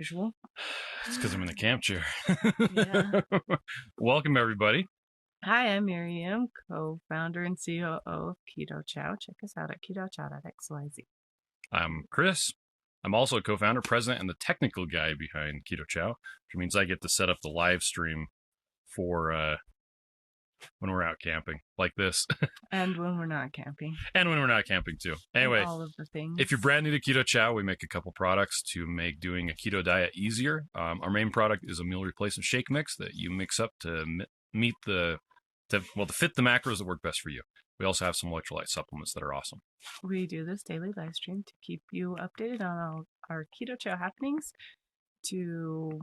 usual. It's because I'm in the camp chair. Yeah. Welcome, everybody. Hi, I'm Miriam, co-founder and COO of Keto Chow. Check us out at ketochow.xyz. I'm Chris. I'm also a co-founder, president, and the technical guy behind Keto Chow, which means I get to set up the live stream for when we're out camping, like this. And when we're not camping. And when we're not camping, too. Anyway, and all of the things. If you're brand new to Keto Chow, we make a couple products to make doing a keto diet easier. Our main product is a meal replacement shake mix that you mix up to fit the macros that work best for you. We also have some electrolyte supplements that are awesome. We do this daily live stream to keep you updated on all our Keto Chow happenings, to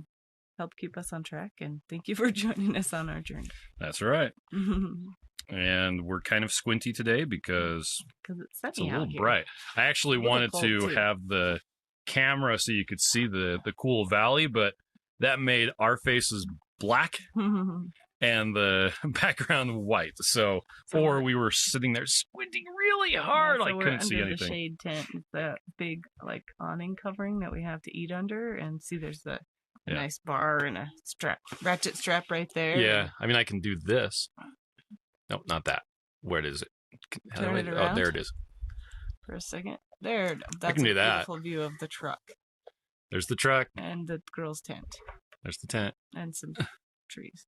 help keep us on track. And thank you for joining us on our journey. That's right. And we're kind of squinty today because it's a little bright. I actually wanted to have the camera so you could see the cool valley, but that made our faces black and the background white. Or we were sitting there squinting really hard. I couldn't see anything. The shade tent, the big awning covering that we have to eat under, and see there's a nice bar and a ratchet strap right there. Yeah, I mean I can do this. No, not that. Where is it? Turn it around. Oh, there it is. For a second. There. That's I can do that. Beautiful view of the truck. There's the truck. And the girl's tent. There's the tent. And some trees.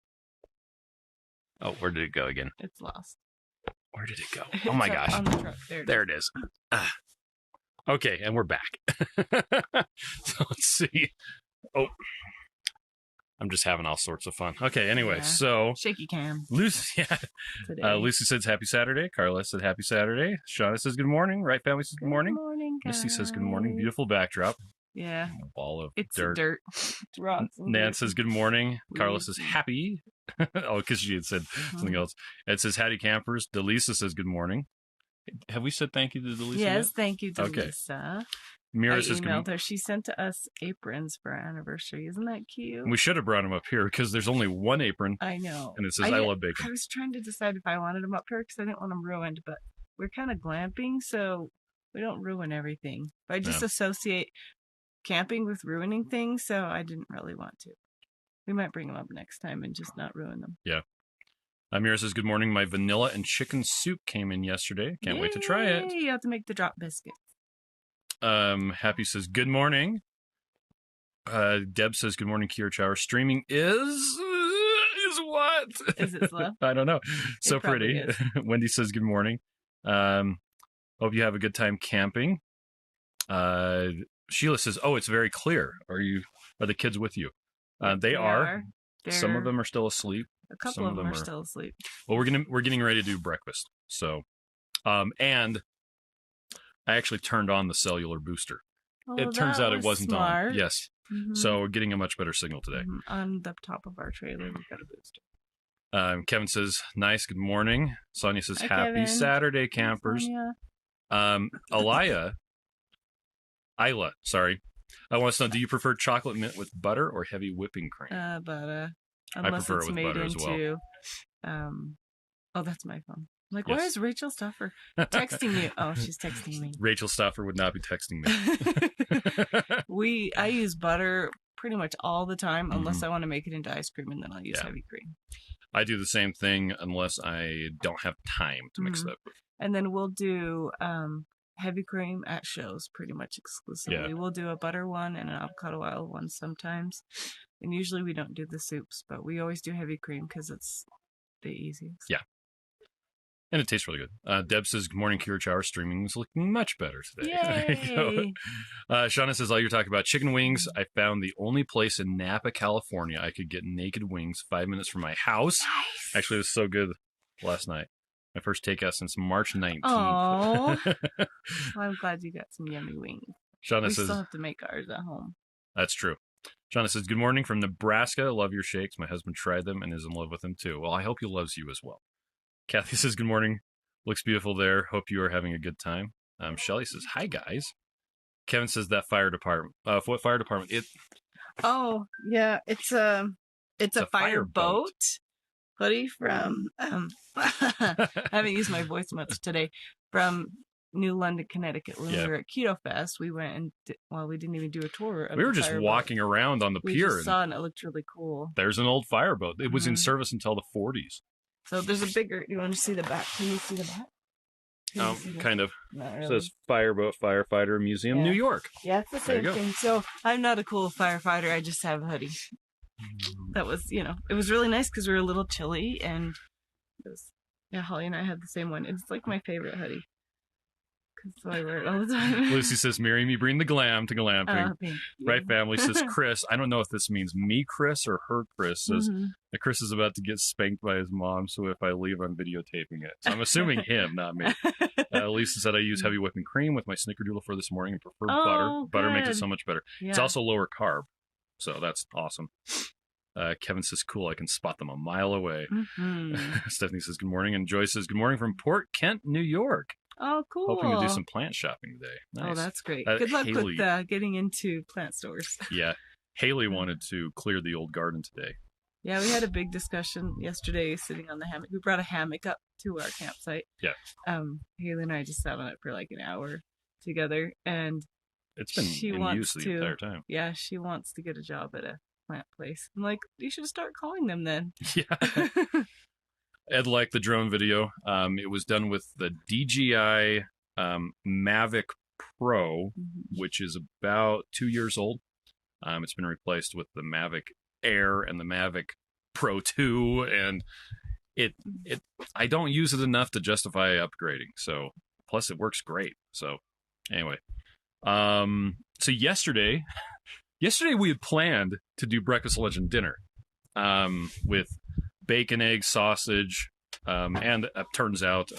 Oh, where did it go again? It's lost. Where did it go? Oh my gosh. On the truck. There it is. Okay, and we're back. So let's see. Oh. I'm just having all sorts of fun. Okay, anyway, so... Shaky cam. Lucy says happy Saturday. Carla said happy Saturday. Shauna says good morning. Right family says good morning. Good morning, guys. Missy says good morning. Beautiful backdrop. Yeah. Ball of it's dirt. It's rocks. Nan says good morning. Carla says happy. Oh, because she had said something else. It says howdy campers. Delisa says good morning. Have we said thank you to Delisa Yes, yet? thank you, Delisa. Okay. Mira says emailed her. She sent to us aprons for our anniversary. Isn't that cute? We should have brought them up here because there's only one apron. I know. And it says I love bacon. I was trying to decide if I wanted them up here because I didn't want them ruined, but we're kind of glamping, so we don't ruin everything. But I just associate camping with ruining things, so I didn't really want to. We might bring them up next time and just not ruin them. Yeah. Mira says, good morning. My vanilla and chicken soup came in yesterday. Can't wait to try it. You have to make the drop biscuits. Happy says, good morning. Deb says, good morning, Keto Chow. Streaming is what? Is it slow? I don't know. So pretty. Wendy says, good morning. Hope you have a good time camping. Sheila says, oh, it's very clear. Are the kids with you? They are. Some of them are still asleep. A couple of them are still asleep. Well, we're getting ready to do breakfast. So, and I actually turned on the cellular booster. Oh, it turns out it wasn't smart. on. Yes. Mm-hmm. So we're getting a much better signal today. Mm-hmm. On the top of our trailer, we've got a booster. Kevin says, nice, good morning. Sonia says, hi, happy Kevin. Saturday, campers. Isla, sorry. I want to know, do you prefer chocolate mint with butter or heavy whipping cream? Butter. I prefer it with butter as well. Oh, that's my phone. I'm like, why is Rachel Stuffer texting you? Oh, she's texting me. Rachel Stuffer would not be texting me. I use butter pretty much all the time, unless I want to make it into ice cream, and then I'll use heavy cream. I do the same thing unless I don't have time to mix that. And then we'll do heavy cream at shows pretty much exclusively. We'll do a butter one and an avocado oil one sometimes. And usually we don't do the soups, but we always do heavy cream because it's the easiest. Yeah. And it tastes really good. Deb says, good morning, Keto Chow. Streaming is looking much better today. Yay! There you go. Shauna says, you're talking about chicken wings. I found the only place in Napa, California I could get naked wings 5 minutes from my house. Nice. Actually, it was so good last night. My first takeout since March 19th. Oh, well, I'm glad you got some yummy wings. Shauna we says, still have to make ours at home. That's true. Shauna says, good morning from Nebraska. Love your shakes. My husband tried them and is in love with them too. Well, I hope he loves you as well. Kathy says, good morning. Looks beautiful there. Hope you are having a good time. Shelly says, hi, guys. Kevin says that fire department. What fire department? Oh, yeah. It's a fireboat hoodie from, I haven't used my voice much today, from New London, Connecticut, when we were at Keto Fest, we went and we didn't even do a tour of we were just walking around on the pier. We just saw and it looked really cool. There's an old fireboat. It was in service until the 40s. So there's a bigger, you want to see the back? Can you see the back? Kind of. Not really. It says Fireboat Firefighter Museum, New York. Yeah, it's the same thing. So I'm not a cool firefighter. I just have a hoodie. That was, it was really nice because we were a little chilly, and it was, Holly and I had the same one. It's like my favorite hoodie. So I wear it all the time. Lucy says, Miriam, you bring the glam to glamping. Right Family says, Chris, I don't know if this means me, Chris, or her, Chris, says that Chris is about to get spanked by his mom, so if I leave, I'm videotaping it. So I'm assuming him, not me. Lisa said, I use heavy whipping cream with my snickerdoodle for this morning and prefer butter. Good. Butter makes it so much better. Yeah. It's also lower carb, so that's awesome. Kevin says, cool, I can spot them a mile away. Stephanie says, good morning, and Joyce says, good morning from Port Kent, New York. Oh, cool. Hoping to do some plant shopping today. Nice. Oh, that's great. Good luck with getting into plant stores. Yeah. Haley wanted to clear the old garden today. Yeah, we had a big discussion yesterday sitting on the hammock. We brought a hammock up to our campsite. Yeah. Haley and I just sat on it for like an hour together, and it's been in use the entire time. Yeah, she wants to get a job at a plant place. I'm like, you should start calling them then. Yeah. Ed liked the drone video. It was done with the DJI Mavic Pro, which is about 2 years old. It's been replaced with the Mavic Air and the Mavic Pro 2, and I don't use it enough to justify upgrading. So, plus it works great. So, anyway, so yesterday we had planned to do breakfast, lunch, and dinner with bacon, egg, sausage, and it turns out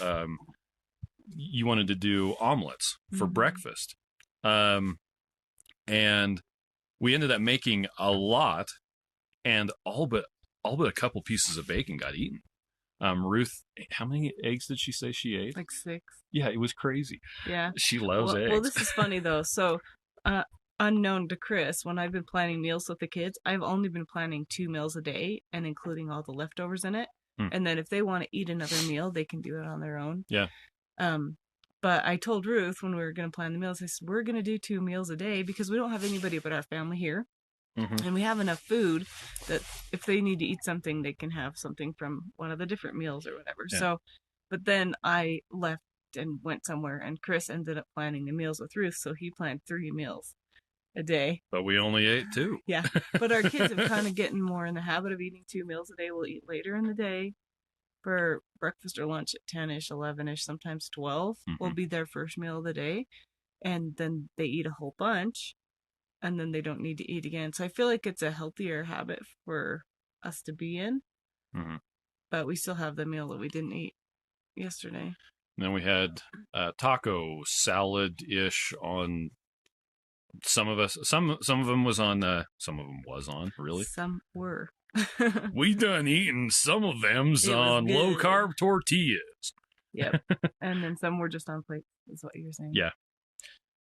you wanted to do omelets for breakfast. And we ended up making a lot, and all but a couple pieces of bacon got eaten. Ruth, how many eggs did she say she ate? Like 6. Yeah, it was crazy. Yeah. She loves eggs. Well, this is funny, though. So, unknown to Chris, when I've been planning meals with the kids, I've only been planning 2 meals a day and including all the leftovers in it. And then if they want to eat another meal, they can do it on their own. Yeah. But I told Ruth when we were going to plan the meals, I said, we're going to do 2 meals a day because we don't have anybody but our family here. And we have enough food that if they need to eat something, they can have something from one of the different meals or whatever. Yeah. So, but then I left and went somewhere, and Chris ended up planning the meals with Ruth, so he planned 3 meals a day. But we only ate 2. Yeah. But our kids have kind of getting more in the habit of eating 2 meals a day. We'll eat later in the day for breakfast or lunch at 10-ish, 11-ish, sometimes 12 will be their first meal of the day. And then they eat a whole bunch, and then they don't need to eat again. So I feel like it's a healthier habit for us to be in. But we still have the meal that we didn't eat yesterday. And then we had taco salad-ish on some of us. Some of them was on. Some of them was on. Really, some were. We done eating some of them's on low carb tortillas. Yep, and then some were just on plates. Is what you're saying? Yeah.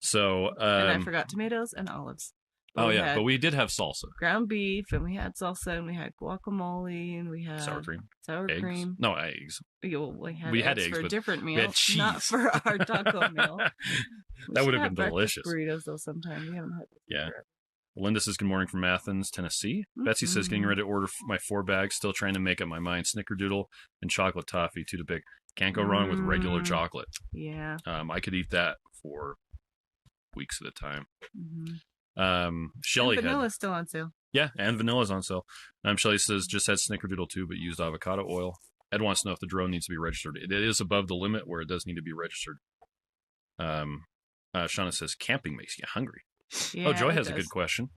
So and I forgot tomatoes and olives. But we did have salsa, ground beef, and we had salsa, and we had guacamole, and we had sour cream. No, eggs. We had eggs for a different meal, we had cheese. Not for our taco meal. That would have been delicious. Burritos, though, sometime we haven't had. Yeah. Linda says, good morning from Athens, Tennessee. Betsy says, getting ready to order my 4 bags, still trying to make up my mind. Snickerdoodle and chocolate toffee, 2 to big. Can't go wrong with regular chocolate. Yeah. I could eat that for weeks at a time. Shelly, vanilla's still on sale. Yeah, and vanilla's on sale. Shelly says, just had Snickerdoodle too, but used avocado oil. Ed wants to know if the drone needs to be registered. It is above the limit where it does need to be registered. Shauna says, camping makes you hungry. Yeah, Joy has a good question.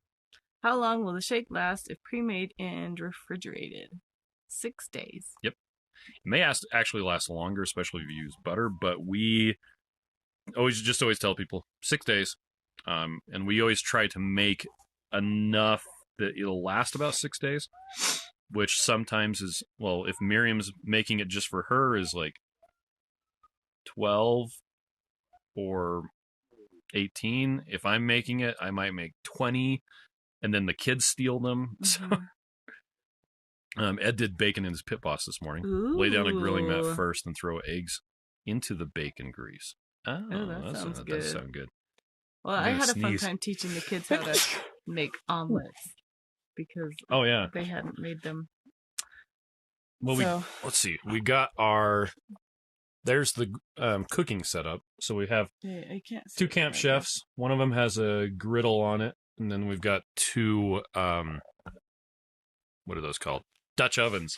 How long will the shake last if pre-made and refrigerated? 6 days. Yep. It may actually last longer, especially if you use butter, but we always tell people 6 days. And we always try to make enough that it'll last about 6 days, which sometimes is, well, if Miriam's making it just for her, is like 12 or 18. If I'm making it, I might make 20, and then the kids steal them. So Ed did bacon in his pit boss this morning. Ooh. Lay down a grilling mat first and throw eggs into the bacon grease. Oh, that sounds that good. does sound good. Well, I had a fun time teaching the kids how to make omelets because they hadn't made them. Well, let's see. We got there's the cooking setup. So we have two camp chefs. One of them has a griddle on it, and then we've got two what are those called? Dutch ovens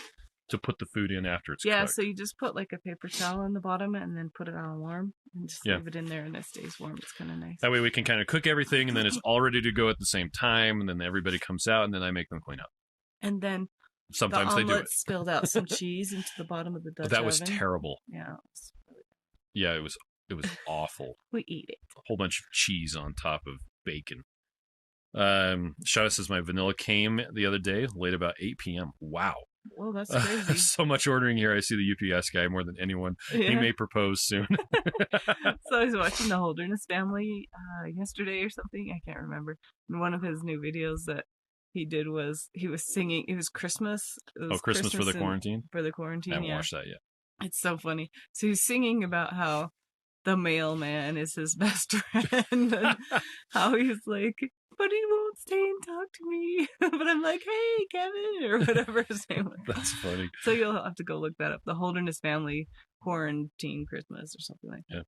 to put the food in after it's cooked. Yeah, so you just put like a paper towel on the bottom and then put it on warm and just leave it in there and it stays warm. It's kind of nice. That way we can kind of cook everything and then it's all ready to go at the same time, and then everybody comes out and then I make them clean up. And then sometimes the they do it. Spilled out some cheese into the bottom of the Dutch oven. That was terrible. Yeah, it was awful. We eat it. A whole bunch of cheese on top of bacon. Shauna says my vanilla came the other day late about 8 p.m. Wow. Well, that's crazy. So much ordering here. I see the UPS guy more than anyone. Yeah. He may propose soon. So I was watching the Holderness Family yesterday or something. I can't remember. And one of his new videos that he did was he was singing. It was Christmas. Christmas for the quarantine? For the quarantine, I haven't watched that yet. It's so funny. So he's singing about how the mailman is his best friend and how he's like, but he won't stay and talk to me. But I'm like, hey, Kevin, or whatever his name was. That's funny. So you'll have to go look that up. The Holderness Family Quarantine Christmas or something like that.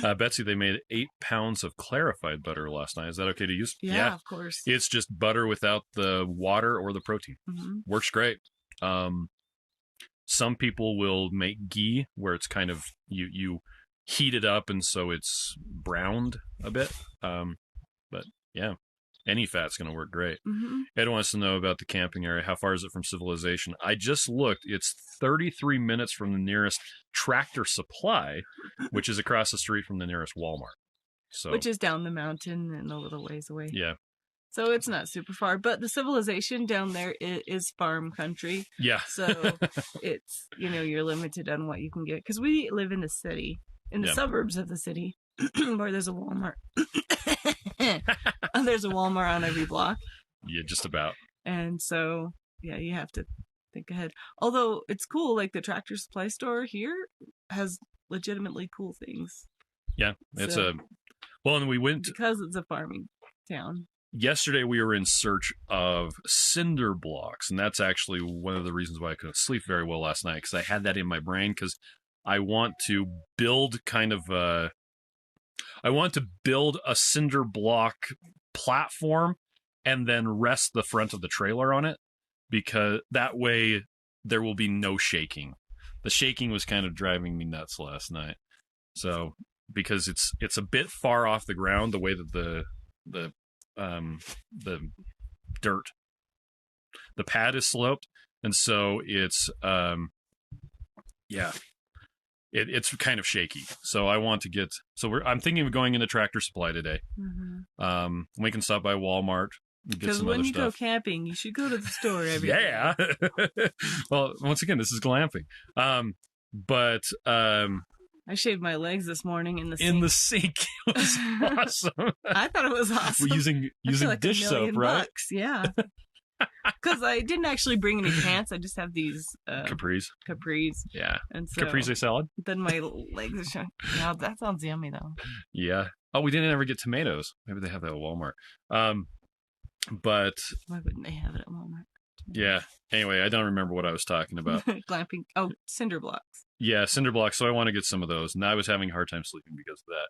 Yeah. Betsy, they made 8 pounds of clarified butter last night. Is that okay to use? Yeah, of course. It's just butter without the water or the protein. Mm-hmm. Works great. Some people will make ghee where it's kind of, you heat it up and so it's browned a bit. But yeah, any fat's going to work great. Mm-hmm. Ed wants to know about the camping area. How far is it from civilization? I just looked. It's 33 minutes from the nearest Tractor Supply, which is across the street from the nearest Walmart. So, which is down the mountain and a little ways away. Yeah. So it's not super far, but the civilization down there is farm country. Yeah. So it's, you're limited on what you can get. Because we live in the city, in the suburbs of the city, where there's a Walmart. There's a Walmart on every block. Yeah, just about. And so, you have to think ahead. Although it's cool, like the Tractor Supply store here has legitimately cool things. Yeah, it's and we went... Because it's a farming town. Yesterday we were in search of cinder blocks, and that's actually one of the reasons why I couldn't sleep very well last night, because I had that in my brain, because I want to build a cinder block platform and then rest the front of the trailer on it, because that way there will be no shaking. The shaking was kind of driving me nuts last night. So, because it's a bit far off the ground, the way that the dirt, the pad is sloped, and so it's it's kind of shaky. So I want to get I'm thinking of going into Tractor Supply today. Mm-hmm. We can stop by Walmart, because when you go camping, you should go to the store every day. Well, once again, this is glamping. But I shaved my legs this morning in the sink. In the sink. It was awesome. I thought it was awesome. We're using like dish soap, right? $1,000,000, yeah. Because I didn't actually bring any pants. I just have these capris. Yeah. And so, caprese salad. Then my legs are showing. Yeah, that sounds yummy though. Yeah. Oh, we didn't ever get tomatoes. Maybe they have that at Walmart. But why wouldn't they have it at Walmart? Yeah. Anyway, I don't remember what I was talking about. Glamping. Oh, cinder blocks. Yeah, cinder blocks. So I want to get some of those. And I was having a hard time sleeping because of that.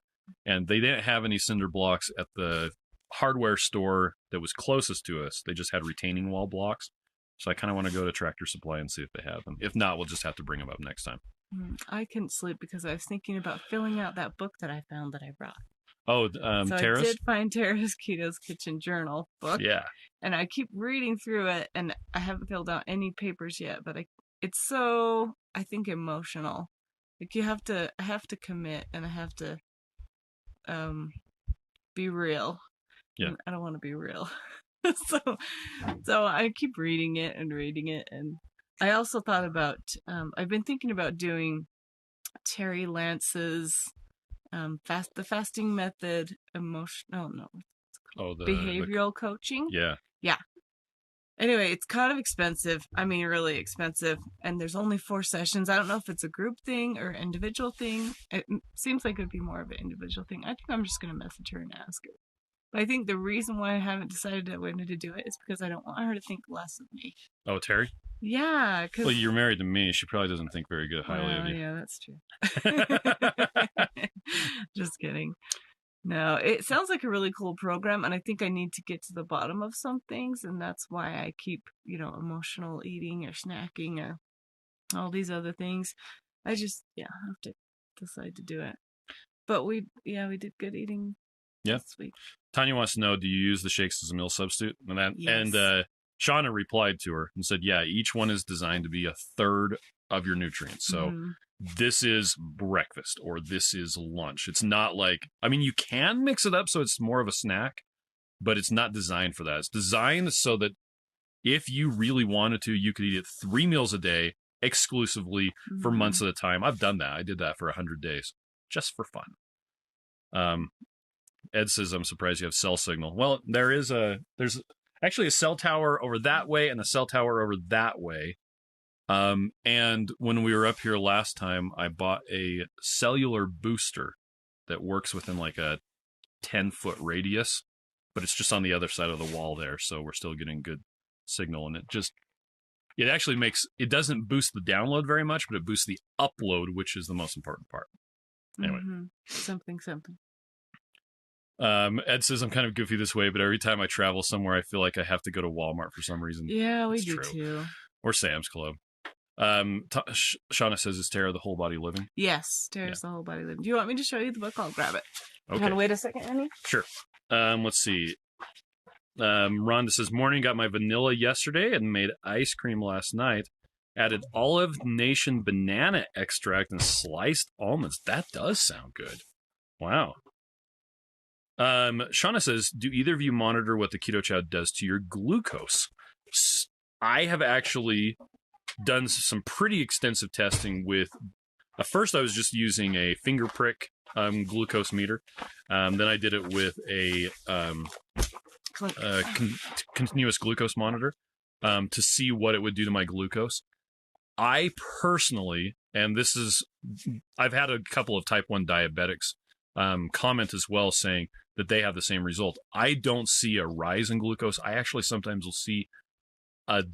And they didn't have any cinder blocks at the hardware store that was closest to us. They just had retaining wall blocks. So I kind of want to go to Tractor Supply and see if they have them. If not, we'll just have to bring them up next time. I couldn't sleep because I was thinking about filling out that book that I found that I brought. Oh, so Tara's? I did find Tara's Keto's Kitchen Journal book. Yeah. And I keep reading through it, and I haven't filled out any papers yet, but it's so, I think, emotional. Like I have to commit, and I have to be real. Yeah. And I don't want to be real. So I keep reading it, and I also thought about, I've been thinking about doing Terry Lance's the fasting method, behavioral coaching. Yeah. Yeah. Anyway, it's kind of expensive. I mean, really expensive. And there's only 4 sessions. I don't know if it's a group thing or individual thing. It seems like it would be more of an individual thing. I think I'm just going to message her and ask her. But I think the reason why I haven't decided I wanted to do it is because I don't want her to think less of me. Oh, Terry? Yeah. Well, you're married to me. She probably doesn't think very highly of you. Yeah, that's true. Just kidding. No, it sounds like a really cool program, and I think I need to get to the bottom of some things, and that's why I keep, emotional eating or snacking or all these other things. I just, have to decide to do it. But we did good eating this week. Tanya wants to know, do you use the shakes as a meal substitute? Yes. And Shauna replied to her and said, yeah, each one is designed to be a third of your nutrients. So this is breakfast or this is lunch. It's not like, I mean, you can mix it up so it's more of a snack, but it's not designed for that. It's designed so that if you really wanted to, you could eat it 3 meals a day exclusively for months at a time. I've done that. I did that for 100 days just for fun. Ed says, I'm surprised you have cell signal. Well, there's actually a cell tower over that way and a cell tower over that way. And when we were up here last time, I bought a cellular booster that works within like a 10-foot radius, but it's just on the other side of the wall there. So we're still getting good signal. And it actually it doesn't boost the download very much, but it boosts the upload, which is the most important part. Anyway. Something. Ed says, I'm kind of goofy this way, but every time I travel somewhere, I feel like I have to go to Walmart for some reason. Yeah, we do too. Or Sam's Club. Shauna says, is Tara the Whole Body Living? Yes, Tara's the Whole Body Living. Do you want me to show you the book? I'll grab it. Okay. You want to wait a second, Annie? Sure. Let's see. Rhonda says, morning, got my vanilla yesterday and made ice cream last night. Added Olive Nation banana extract and sliced almonds. That does sound good. Wow. Shauna says, do either of you monitor what the Keto Chow does to your glucose? I have actually done some pretty extensive testing with, first I was just using a finger prick glucose meter. Then I did it with a continuous glucose monitor to see what it would do to my glucose. I personally, and I've had a couple of type 1 diabetics comment as well saying that they have the same result. I don't see a rise in glucose. I actually sometimes will see a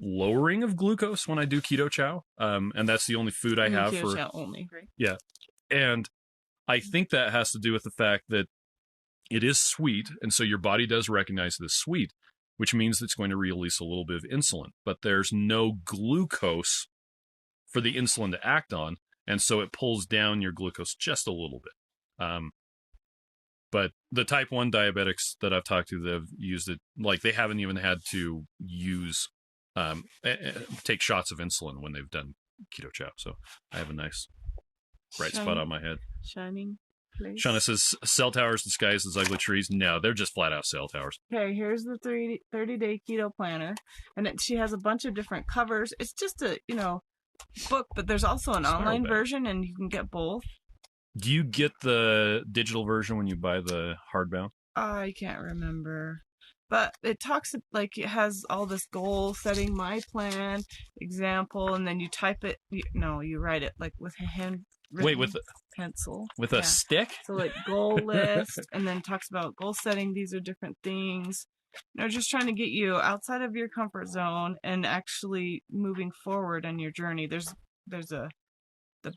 lowering of glucose when I do Keto Chow. And that's the only food I have Keto Chow only, right? Yeah. And I think that has to do with the fact that it is sweet. And so your body does recognize this sweet, which means it's going to release a little bit of insulin, but there's no glucose for the insulin to act on. And so it pulls down your glucose just a little bit. But the type 1 diabetics that I've talked to that have used it, like they haven't even had to take shots of insulin when they've done Keto Chow. So I have a nice bright spot on my head. Shining place. Shauna says, cell towers disguised as ugly trees. No, they're just flat out cell towers. Okay, here's the 30-day keto planner. And she has a bunch of different covers. It's just a, book, but there's also an online version and you can get both. Do you get the digital version when you buy the hardbound? I can't remember. But it talks, like, it has all this goal setting, my plan, example, and then you type it. You write it, like, with a hand. Wait, with pencil. With a stick? So, like, goal list, and then talks about goal setting. These are different things. Just trying to get you outside of your comfort zone and actually moving forward on your journey. There's the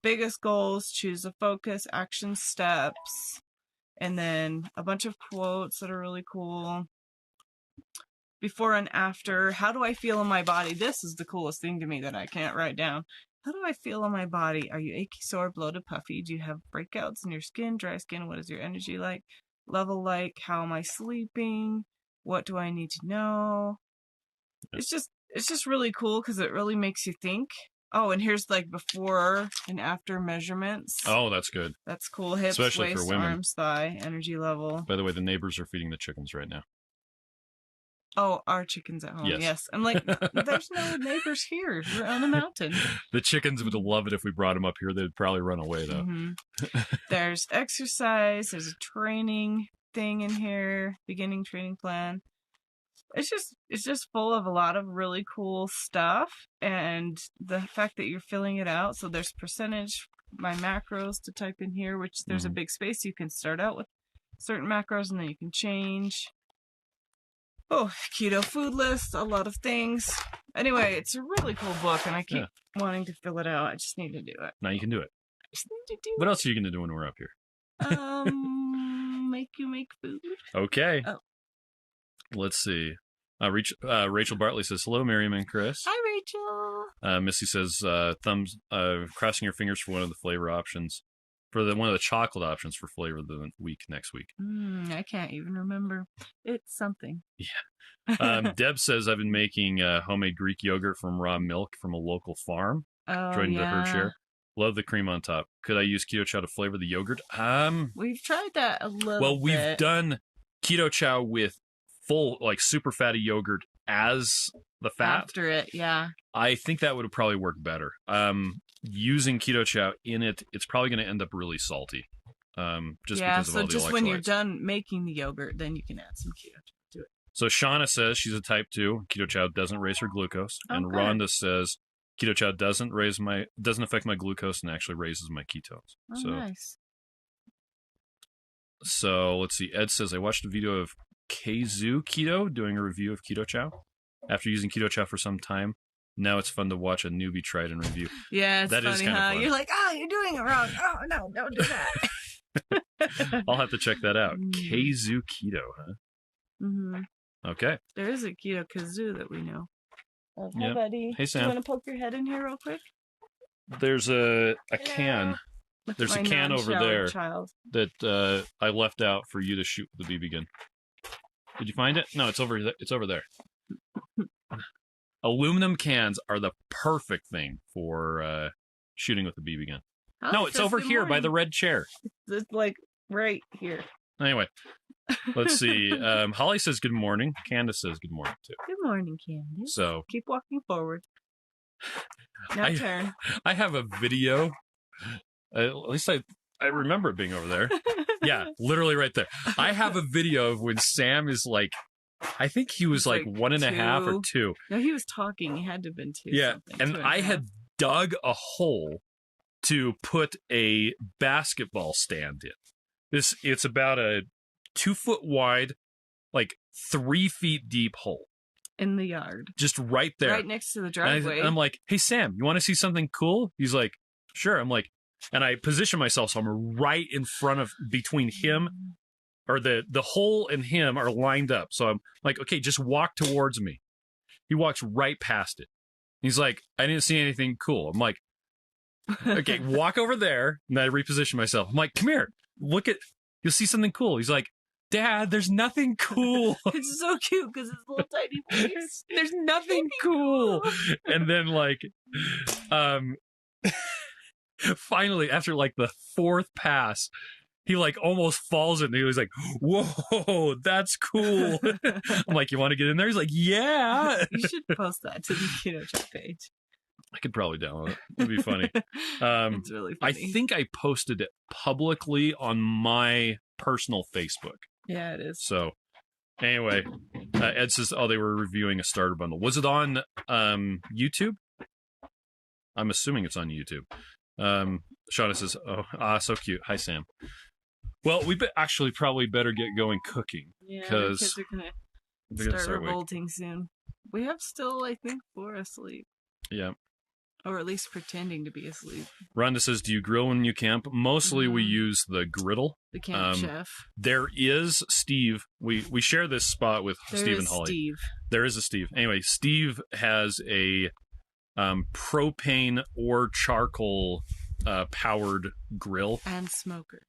biggest goals, choose a focus, action steps, and then a bunch of quotes that are really cool. Before and after, how do I feel in my body? This is the coolest thing to me that I can't write down. How do I feel in my body? Are you achy, sore, bloated, puffy? Do you have breakouts in your skin, dry skin? What is your energy like? Level like? How am I sleeping? What do I need to know? It's just really cool because it really makes you think. Oh, and here's like before and after measurements. Oh, that's good. That's cool. Hips, especially waist, for women. Arms, thigh, energy level. By the way, the neighbors are feeding the chickens right now. Oh, our chickens at home. Yes. I'm like, there's no neighbors here. We're on a mountain. The chickens would love it if we brought them up here. They'd probably run away, though. Mm-hmm. There's exercise. There's a training thing in here. Beginning training plan. it's just full of a lot of really cool stuff, and the fact that you're filling it out. So there's percentage, my macros to type in here, which there's a big space. You can start out with certain macros and then you can change. Oh, keto food list, a lot of things. Anyway, it's a really cool book, and I keep wanting to fill it out. I just need to do it. Now you can do it. I just need to do it. What else are you going to do when we're up here? Make you make food. Okay. Oh. Let's see. Rachel Bartley says, hello, Miriam and Chris. Hi, Rachel. Missy says, crossing your fingers for one of the flavor options. For one of the chocolate options for flavor of the week next week. I can't even remember. It's something. Yeah. Deb says, I've been making homemade Greek yogurt from raw milk from a local farm. Joined the herd share. Love the cream on top. Could I use Keto Chow to flavor the yogurt? We've tried that a little bit. Well, we've done Keto Chow with full, like, super fatty yogurt as the fat. After it, yeah. I think that would probably work better. Using Keto Chow in it, it's probably going to end up really salty. Because of all the electrolytes. Just when you're done making the yogurt, then you can add some Keto Chow to it. So Shauna says she's a type 2. Keto Chow doesn't raise her glucose. And Rhonda says Keto Chow doesn't affect my glucose and actually raises my ketones. Oh, nice. So let's see. Ed says, I watched a video of Kazoo Keto doing a review of Keto Chow. After using Keto Chow for some time, now it's fun to watch a newbie try it and review. Yeah, it's funny, huh? You're like, you're doing it wrong. Oh, no, don't do that. I'll have to check that out. Kazoo Keto, huh? Mm-hmm. Okay. There is a Keto Kazoo that we know. Hi, buddy. Hey, Sam. Do you want to poke your head in here real quick? There's a can. There's a can over there that I left out for you to shoot with the BB gun. Did you find it? No, it's over there. Aluminum cans are the perfect thing for shooting with the BB gun. No, it's over here by the red chair. It's like right here. Anyway, let's see. Holly says good morning. Candace says good morning too. Good morning, Candace. So keep walking forward. Now turn. I have a video. At least I remember it being over there. Yeah, literally right there. I have a video of when Sam is like, I think he was like 1.5 or 2. No, he was talking. He had to have been 2. Yeah, and I had dug a hole to put a basketball stand in. It's about a 2 foot wide, like 3 feet deep hole. In the yard. Just right there. Right next to the driveway. And I'm like, hey, Sam, you want to see something cool? He's like, sure. I'm like, and I position myself so I'm right in front of, between him, or the hole and him are lined up. So I'm like, okay, just walk towards me. He walks right past it. He's like, I didn't see anything cool. I'm like, okay, walk over there. And I reposition myself. I'm like, come here, look at, you'll see something cool. He's like, Dad, there's nothing cool. It's so cute because it's a little tiny face. There's nothing cool. And then like, finally, after like the 4th pass, he like almost falls in. He was like, whoa, that's cool. I'm like, you want to get in there? He's like, yeah. You should post that to the Keto Chow page. I could probably download it. It'd be funny. It's really funny. I think I posted it publicly on my personal Facebook. Yeah, it is. So anyway, Ed says, they were reviewing a starter bundle. Was it on YouTube? I'm assuming it's on YouTube. Shauna says, so cute. Hi, Sam. Well, we actually probably better get going cooking. Yeah, because kids are going to start revolting soon. We have still, I think, 4 asleep. Yeah. Or at least pretending to be asleep. Rhonda says, do you grill when you camp? Mostly we use the griddle. The camp chef. There is Steve. We share this spot with Steve and Holly. Steve. There is a Steve. Anyway, Steve has a propane or charcoal powered grill. And smoker.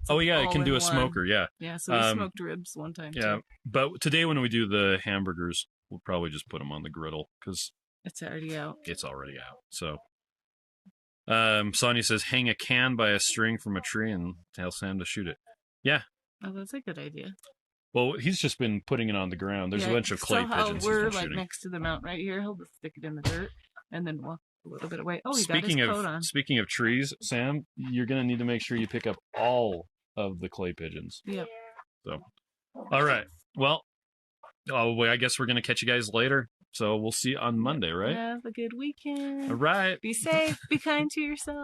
It can do a smoker, yeah. Yeah, so we smoked ribs one time, yeah, too. But today when we do the hamburgers, we'll probably just put them on the griddle, because it's already out. It's already out, so. Sonia says, hang a can by a string from a tree and tell Sam to shoot it. Yeah. Oh, that's a good idea. Well, he's just been putting it on the ground. There's a bunch of clay pigeons we're like next to the mountain right here. He'll just stick it in the dirt and then walk a little bit away. Oh, he got his coat on. Speaking of trees, Sam, you're going to need to make sure you pick up all of the clay pigeons. Yep. So, all right. Well, Oh, well, I guess we're going to catch you guys later. So we'll see you on Monday, right? Have a good weekend. All right. Be safe. Be kind to yourself.